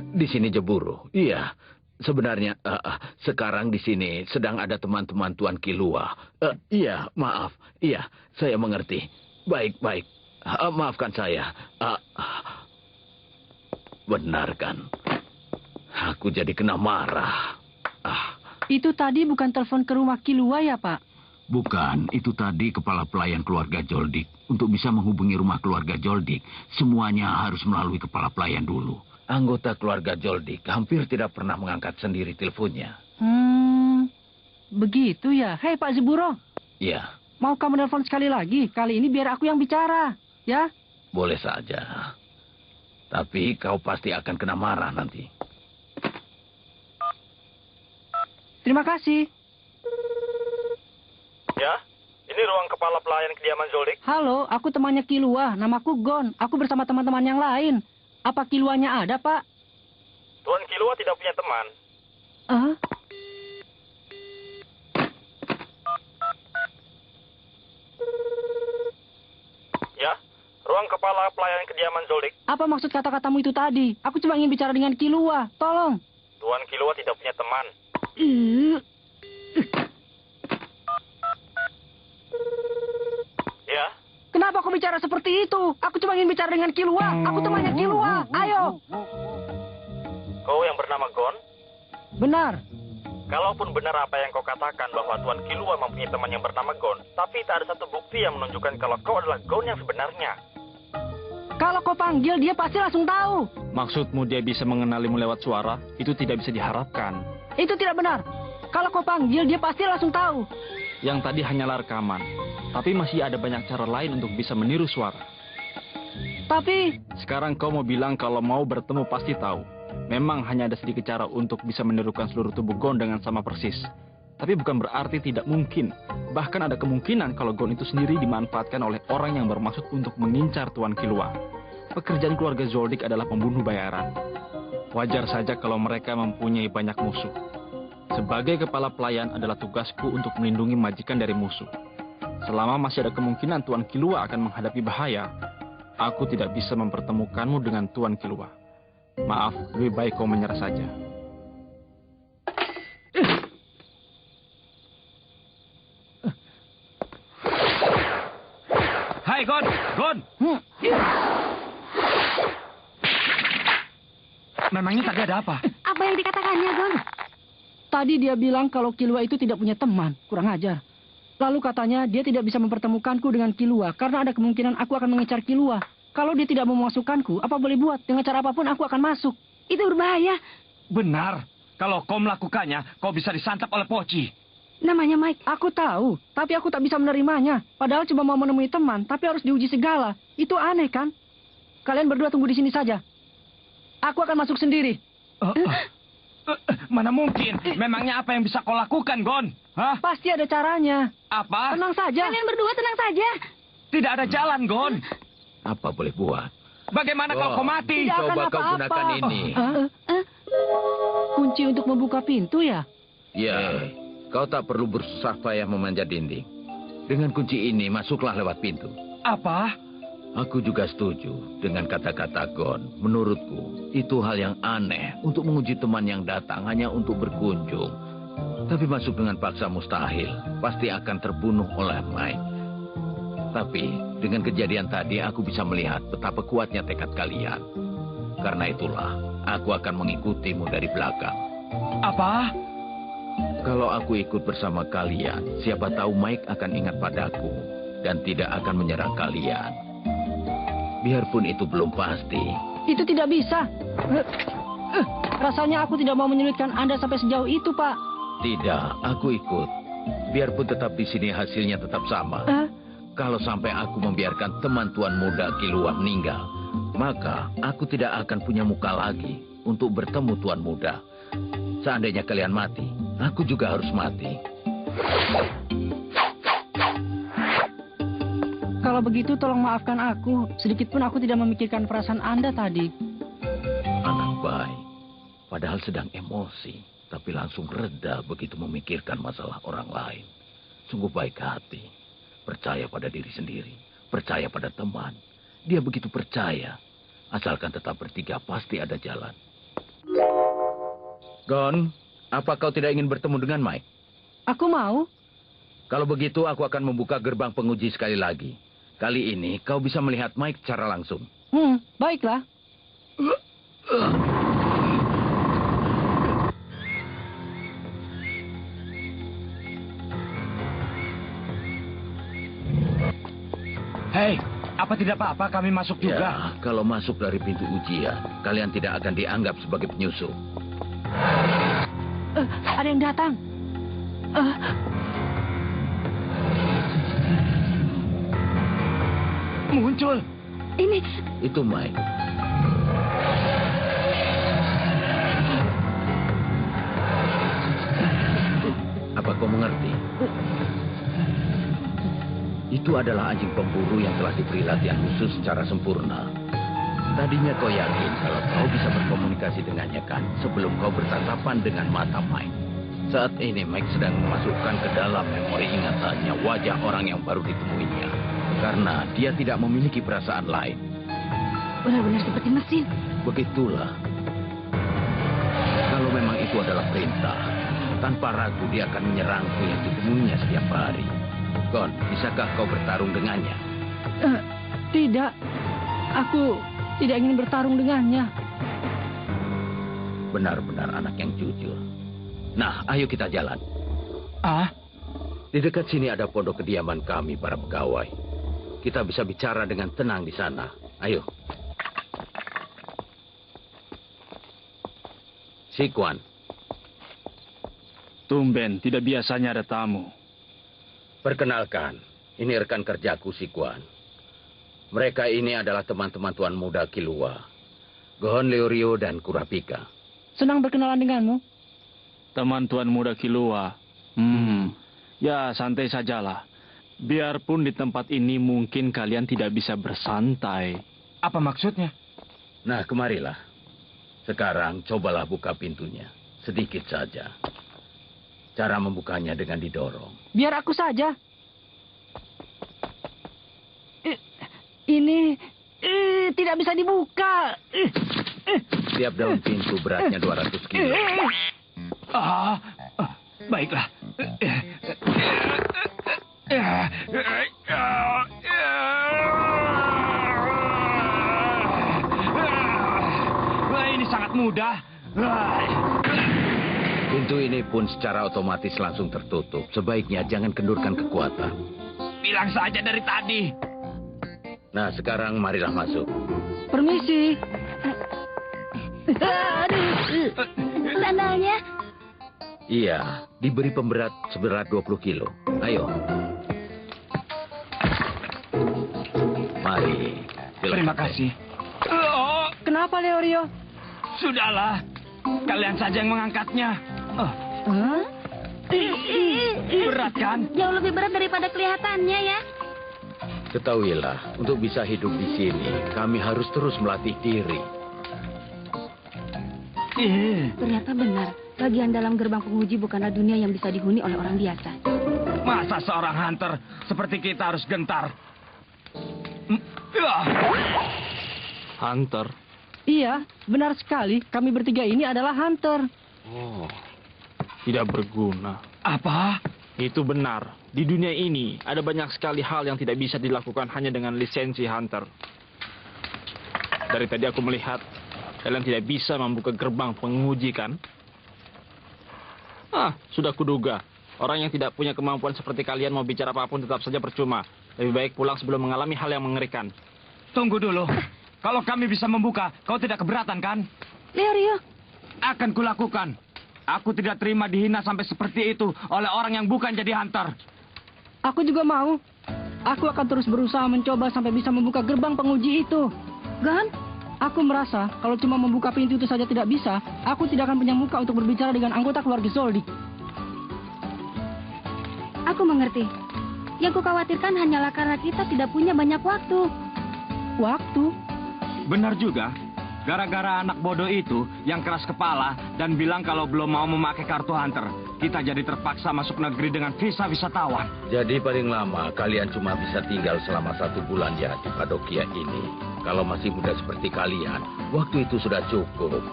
Di sini Jeburu. Iya. Sebenarnya sekarang di sini sedang ada teman-teman Tuan Kilua. Iya, maaf. Iya, saya mengerti. Baik, baik. Maafkan saya. Benar kan? Aku jadi kena marah. Itu tadi bukan telepon ke rumah Kilua ya, Pak? Bukan, itu tadi kepala pelayan keluarga Joldik. Untuk bisa menghubungi rumah keluarga Joldik, semuanya harus melalui kepala pelayan dulu. Anggota keluarga Joldik hampir tidak pernah mengangkat sendiri teleponnya. Begitu ya. Hei Pak Zeburo. Iya. Mau kamu telepon sekali lagi? Kali ini biar aku yang bicara, ya? Boleh saja. Tapi kau pasti akan kena marah nanti. Terima kasih. Ya, ini ruang kepala pelayan kediaman Zoldik. Halo, aku temannya Kilua. Namaku Gon. Aku bersama teman-teman yang lain. Apa Kiluanya ada, Pak? Tuan Kilua tidak punya teman. Ya, ruang kepala pelayan kediaman Zoldik. Apa maksud kata-katamu itu tadi? Aku cuma ingin bicara dengan Kilua. Tolong. Tuan Kilua tidak punya teman. Ya. Kenapa kau bicara seperti itu? Aku cuma ingin bicara dengan Kilua. Aku temannya Kilua. Ayo. Kau yang bernama Gon? Benar. Kalaupun benar apa yang kau katakan bahwa Tuan Kilua mempunyai teman yang bernama Gon, tapi tak ada satu bukti yang menunjukkan kalau kau adalah Gon yang sebenarnya. Kalau kau panggil, dia pasti langsung tahu. Maksudmu dia bisa mengenalimu lewat suara? Itu tidak bisa diharapkan. Itu tidak benar. Kalau kau panggil, dia pasti langsung tahu. Yang tadi hanyalah rekaman. Tapi masih ada banyak cara lain untuk bisa meniru suara. Tapi... Sekarang kau mau bilang kalau mau bertemu pasti tahu. Memang hanya ada sedikit cara untuk bisa menirukan seluruh tubuh Gon dengan sama persis. Tapi bukan berarti tidak mungkin. Bahkan ada kemungkinan kalau Gon itu sendiri dimanfaatkan oleh orang yang bermaksud untuk mengincar Tuan Kilua. Pekerjaan keluarga Zoldik adalah pembunuh bayaran. Wajar saja kalau mereka mempunyai banyak musuh. Sebagai kepala pelayan adalah tugasku untuk melindungi majikan dari musuh. Selama masih ada kemungkinan Tuan Kilua akan menghadapi bahaya, aku tidak bisa mempertemukanmu dengan Tuan Kilua. Maaf, lebih baik kau menyerah saja. Hai, Gon! Gon! Memangnya tadi ada apa? Apa yang dikatakannya, Gon? Tadi dia bilang kalau Kilua itu tidak punya teman. Kurang ajar. Lalu katanya dia tidak bisa mempertemukanku dengan Kilua karena ada kemungkinan aku akan mengincar Kilua. Kalau dia tidak memasukkanku, apa boleh buat? Dengan cara apapun aku akan masuk. Itu berbahaya. Benar. Kalau kau melakukannya, kau bisa disantap oleh Poci. Namanya Mike. Aku tahu, tapi aku tak bisa menerimanya. Padahal cuma mau menemui teman, tapi harus diuji segala. Itu aneh, kan? Kalian berdua tunggu di sini saja. Aku akan masuk sendiri. Mana mungkin? Memangnya apa yang bisa kau lakukan, Gon? Hah? Pasti ada caranya. Apa? Tenang saja. Kalian berdua tenang saja. Tidak ada jalan, Gon. Apa boleh buat? Bagaimana kalau kau mati? Tidak akan Coba kau apa-apa. gunakan ini. Kunci untuk membuka pintu ya? Ya, kau tak perlu bersusah payah memanjat dinding. Dengan kunci ini, masuklah lewat pintu. Apa? Aku juga setuju dengan kata-kata Gon. Menurutku, itu hal yang aneh untuk menguji teman yang datang hanya untuk berkunjung. Tapi masuk dengan paksa mustahil. Pasti akan terbunuh oleh Mike. Tapi, dengan kejadian tadi, aku bisa melihat betapa kuatnya tekad kalian. Karena itulah, aku akan mengikutimu dari belakang. Apa? Kalau aku ikut bersama kalian, siapa tahu Mike akan ingat padaku dan tidak akan menyerang kalian. Biarpun itu belum pasti. Itu tidak bisa. Rasanya aku tidak mau menyulitkan Anda sampai sejauh itu, Pak. Tidak, aku ikut. Biarpun tetap di sini hasilnya tetap sama. Kalau sampai aku membiarkan teman tuan muda Kilua meninggal, maka aku tidak akan punya muka lagi untuk bertemu tuan muda. Seandainya kalian mati, aku juga harus mati. Kalau begitu tolong maafkan aku. Sedikitpun aku tidak memikirkan perasaan Anda tadi. Anak baik, padahal sedang emosi, tapi langsung reda begitu memikirkan masalah orang lain. Sungguh baik hati. Percaya pada diri sendiri, percaya pada teman. Dia begitu percaya. Asalkan tetap bertiga pasti ada jalan. Gon, apa kau tidak ingin bertemu dengan Mike? Aku mau. Kalau begitu, aku akan membuka gerbang penguji sekali lagi. Kali ini, kau bisa melihat Mike secara langsung. Baiklah. Hei, apa tidak apa-apa kami masuk juga? Ya, kalau masuk dari pintu ujian, kalian tidak akan dianggap sebagai penyusup. Ada yang datang. Muncul. Ini, Itu Mike. Apa kau mengerti? Itu adalah anjing pemburu yang telah diberi latihan khusus secara sempurna. Tadinya kau yakin kalau kau bisa berkomunikasi dengannya kan sebelum kau bertatapan dengan mata Mike. Saat ini Mike sedang memasukkan ke dalam memori ingatannya wajah orang yang baru ditemuinya. Karena dia tidak memiliki perasaan lain. benar-benar seperti mesin. Begitulah. Kalau memang itu adalah perintah, tanpa ragu dia akan menyerangku yang ditemuinya setiap hari. Gon, bisakah kau bertarung dengannya? Tidak. Aku tidak ingin bertarung dengannya. Benar-benar anak yang jujur. Nah, ayo kita jalan. Ah, Di dekat sini ada pondok kediaman kami, para pegawai. Kita bisa bicara dengan tenang di sana. Ayo. Sikuan, Tumben, tidak biasanya ada tamu. perkenalkan. Ini rekan kerjaku, Sikuan. Mereka ini adalah teman-teman Tuan Muda Kilua. Gohon Leorio dan Kurapika. Senang berkenalan denganmu. Teman Tuan Muda Kilua. Ya, santai sajalah. Biarpun di tempat ini mungkin kalian tidak bisa bersantai. apa maksudnya? Nah, kemarilah. Sekarang cobalah buka pintunya. Sedikit saja. Cara membukanya dengan didorong. Biar aku saja. Ini tidak bisa dibuka. Setiap daun pintu beratnya 200 kilo. Baiklah. Wah, ini sangat mudah. Pintu ini pun secara otomatis langsung tertutup. Sebaiknya jangan kendurkan kekuatan. Bilang saja dari tadi. Nah, sekarang marilah masuk. Permisi. Aduh, sandalnya. Iya, diberi pemberat seberat 20 kilo. Ayo. Mari. silakan. Terima kasih. Oh, Kenapa, Leorio? sudahlah. Kalian saja yang mengangkatnya. Hah? Berat kan? Jauh lebih berat daripada kelihatannya ya. Ketahuilah, untuk bisa hidup di sini, kami harus terus melatih diri. Ternyata benar. Bagian dalam gerbang penguji bukanlah dunia yang bisa dihuni oleh orang biasa. Masa seorang hunter seperti kita harus gentar? Hunter? Iya, benar sekali. Kami bertiga ini adalah hunter. Oh, tidak berguna. Apa? Itu benar. Di dunia ini ada banyak sekali hal yang tidak bisa dilakukan hanya dengan lisensi hunter. Dari tadi aku melihat kalian tidak bisa membuka gerbang penguji kan? Sudah kuduga. Orang yang tidak punya kemampuan seperti kalian mau bicara apapun tetap saja percuma. Lebih baik pulang sebelum mengalami hal yang mengerikan. Tunggu dulu. Kalau kami bisa membuka, kau tidak keberatan kan? Leorio, Akan kulakukan. Aku tidak terima dihina sampai seperti itu oleh orang yang bukan jadi hunter. Aku juga mau. Aku akan terus berusaha mencoba sampai bisa membuka gerbang penguji itu. Gon, Aku merasa kalau cuma membuka pintu itu saja tidak bisa, aku tidak akan punya muka untuk berbicara dengan anggota keluarga Zoldyck. aku mengerti. Yang kukhawatirkan hanyalah karena kita tidak punya banyak waktu. Waktu? Benar juga. Gara-gara anak bodoh itu yang keras kepala dan bilang kalau belum mau memakai kartu hunter, kita jadi terpaksa masuk negeri dengan visa wisatawan. Jadi paling lama kalian cuma bisa tinggal selama 1 bulan ya di Padokia ini. Kalau masih muda seperti kalian, waktu itu sudah cukup.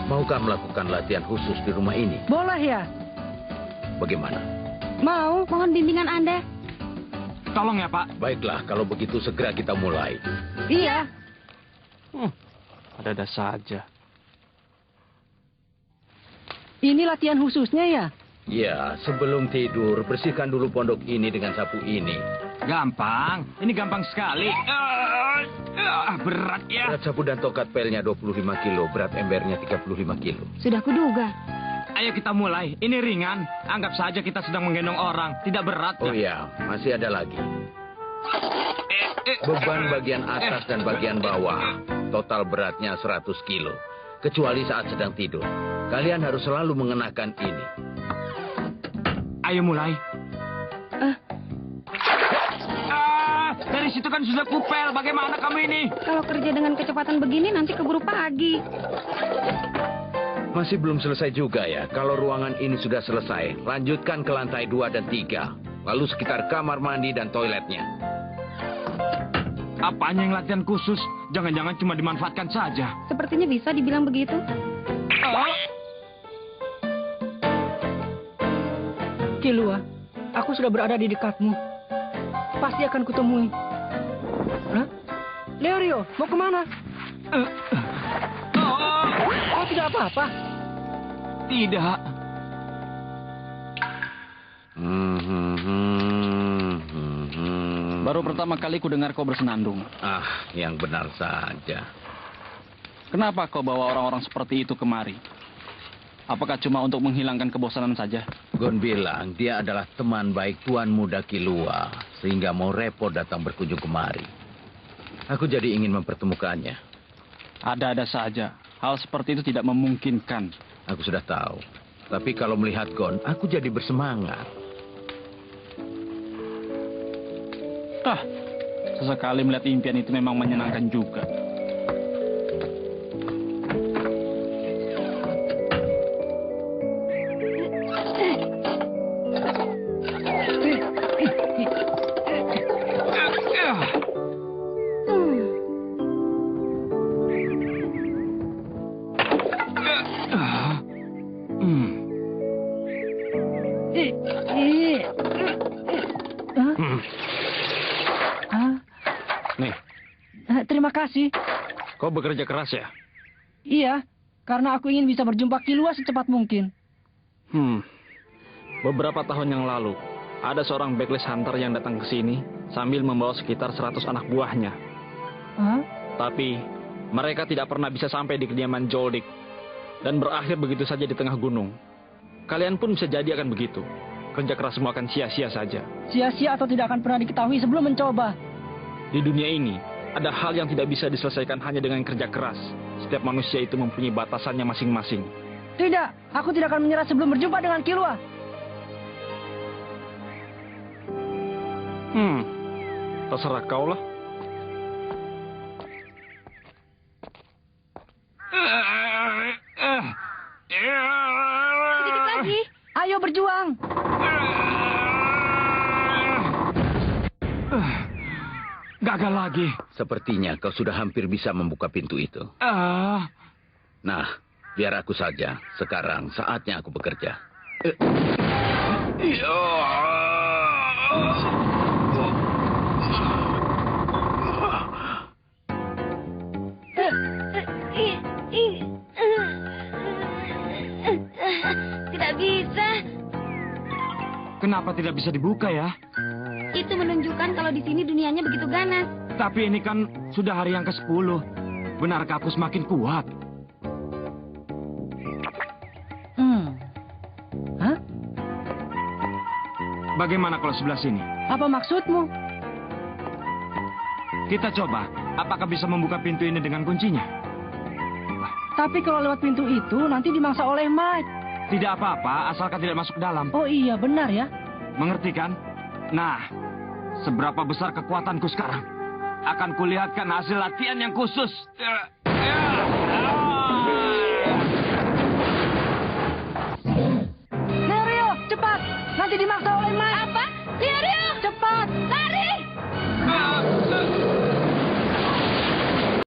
Maukah melakukan latihan khusus di rumah ini? Boleh ya? Bagaimana? Mau. Mohon bimbingan Anda. Tolong ya, Pak. Baiklah, kalau begitu segera kita mulai. Iya. Ada-ada saja. Ini latihan khususnya ya? Ya, sebelum tidur, bersihkan dulu pondok ini dengan sapu ini. Gampang. Ini gampang sekali. Berat ya. Berat sapu dan tokat pelnya 25 kilo, berat embernya 35 kilo. Sudah kuduga. Ayo kita mulai. Ini ringan. Anggap saja kita sedang menggendong orang. Tidak berat. Oh iya, masih ada lagi. Beban bagian atas dan bagian bawah, total beratnya 100 kilo. Kecuali saat sedang tidur. Kalian harus selalu mengenakan ini. Ayo mulai. Dari situ kan sudah kupel. Bagaimana kamu ini? Kalau kerja dengan kecepatan begini nanti keburu pagi. Masih belum selesai juga ya. Kalau ruangan ini sudah selesai, lanjutkan ke lantai 2 dan 3. Lalu sekitar kamar mandi dan toiletnya. Apanya yang latihan khusus? Jangan-jangan cuma dimanfaatkan saja. Sepertinya bisa dibilang begitu. Kilua, aku sudah berada di dekatmu. Pasti akan kutemui. Hah? Leorio, mau kemana? Oh, tidak apa-apa. Tidak. Baru pertama kali ku dengar kau bersenandung. Ah, yang benar saja. Kenapa kau bawa orang-orang seperti itu kemari? Apakah cuma untuk menghilangkan kebosanan saja? Gon bilang dia adalah teman baik Tuan Muda Kilua, sehingga mau repot datang berkunjung kemari. Aku jadi ingin mempertemukannya. Ada-ada saja. Hal seperti itu tidak memungkinkan. Aku sudah tahu. Tapi kalau melihat Gon, aku jadi bersemangat. Sesekali melihat impian itu memang menyenangkan juga. Terima kasih. Kau bekerja keras ya? Iya, karena aku ingin bisa berjumpa Kilua secepat mungkin. Beberapa tahun yang lalu, ada seorang backlist hunter yang datang ke sini sambil membawa sekitar 100 anak buahnya. Hah? Tapi, mereka tidak pernah bisa sampai di kediaman Joldik dan berakhir begitu saja di tengah gunung. Kalian pun bisa jadi akan begitu. Kerja kerasmu akan sia-sia saja. Sia-sia atau tidak akan pernah diketahui sebelum mencoba. Di dunia ini, ada hal yang tidak bisa diselesaikan hanya dengan kerja keras. Setiap manusia itu mempunyai batasannya masing-masing. Tidak, aku tidak akan menyerah sebelum berjumpa dengan Kilua. Terserah kau lah. Sedikit lagi. Ayo berjuang. Gagal lagi. Sepertinya kau sudah hampir bisa membuka pintu itu. Nah, biar aku saja. Sekarang saatnya aku bekerja. Tidak bisa. Kenapa tidak bisa dibuka ya? Itu menunjukkan kalau di sini dunianya begitu ganas. Tapi ini kan sudah hari yang ke-10. Benarkah aku semakin kuat? Hah? Bagaimana kalau sebelah sini? Apa maksudmu? Kita coba. Apakah bisa membuka pintu ini dengan kuncinya? Tapi kalau lewat pintu itu nanti dimangsa oleh Mike. Tidak apa-apa, asalkan tidak masuk ke dalam. Oh iya, benar ya. Mengerti kan? Nah, seberapa besar kekuatanku sekarang? Akan kulihatkan hasil latihan yang khusus. Leorio, cepat! Nanti dimangsa oleh Mike. Apa? Leorio! Cepat! Lari!